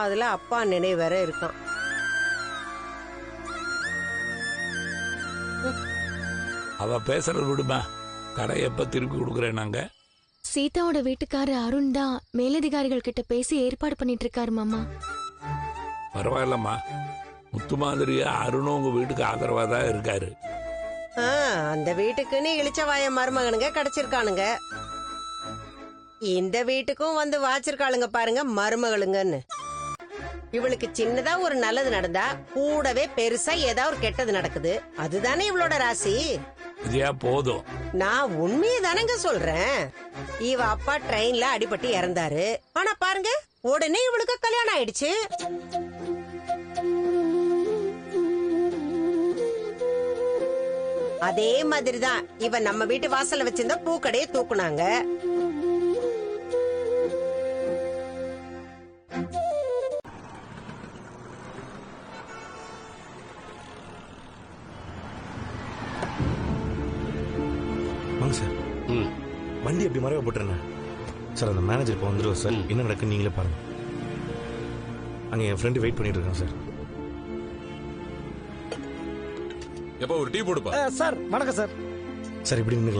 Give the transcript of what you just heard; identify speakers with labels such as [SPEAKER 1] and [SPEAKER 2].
[SPEAKER 1] அதுல அப்பா நினைவு வேற இருக்கான்.
[SPEAKER 2] அவ பேசுறது விடுமா, கடை எப்ப திருப்பி கொடுக்குறேன் நாங்க.
[SPEAKER 3] சீதாவோட வீட்டுக்காரர் அருண் தான் மேலதிகாரிகள் கிட்ட பேசி ஏற்பாடு பண்ணிட்டு இருக்காரு மாமா.
[SPEAKER 2] பரவாயில்லம்மா, முத்து மாதிரியா அருணும் உங்க வீட்டுக்கு ஆதரவா தான் இருக்காரு.
[SPEAKER 1] அந்த வீட்டுக்குன்னு இளிச்சவாய மருமகனுங்க கிடைச்சிருக்கானுங்க. இந்த வீட்டுக்கும் வந்து வாச்சிருக்காளுங்க பாருங்க மருமகளுங்கன்னு. இவளுக்கு சின்னதா ஒரு நல்லது நடந்தா கூடவே பெருசா ஏதாவது ஒரு கெட்டது நடக்குது. அதுதானே இவளோட ராசி.
[SPEAKER 2] விஜயா போதும்.
[SPEAKER 1] நான் உண்மையை தானங்க சொல்றேன். இவ அப்பா ட்ரெயின்ல அடிபட்டு இறந்தாரு. ஆனா பாருங்க, உடனே இவளுக்கு கல்யாணம் ஆயிடுச்சு. அதே மாதிரிதான் இவ நம்ம வீட்டு வாசல்ல வச்சிருந்த பூக்கடையை தூக்குனாங்க.
[SPEAKER 4] வாங்க சார். வண்டி எப்படி மறைவா போட்டுருங்க சார். அந்த மேனேஜர் இப்போ வந்துடுவோம் சார். என்ன நடக்குன்னு நீங்களே பாருங்க. அங்கே என் ஃப்ரெண்டு வெயிட் பண்ணிட்டு இருக்கான் சார்.
[SPEAKER 5] எப்போ ஒரு டீ போடுப்பா.
[SPEAKER 6] சார் வணக்கம் சார்.
[SPEAKER 4] சார் இப்படி நின்று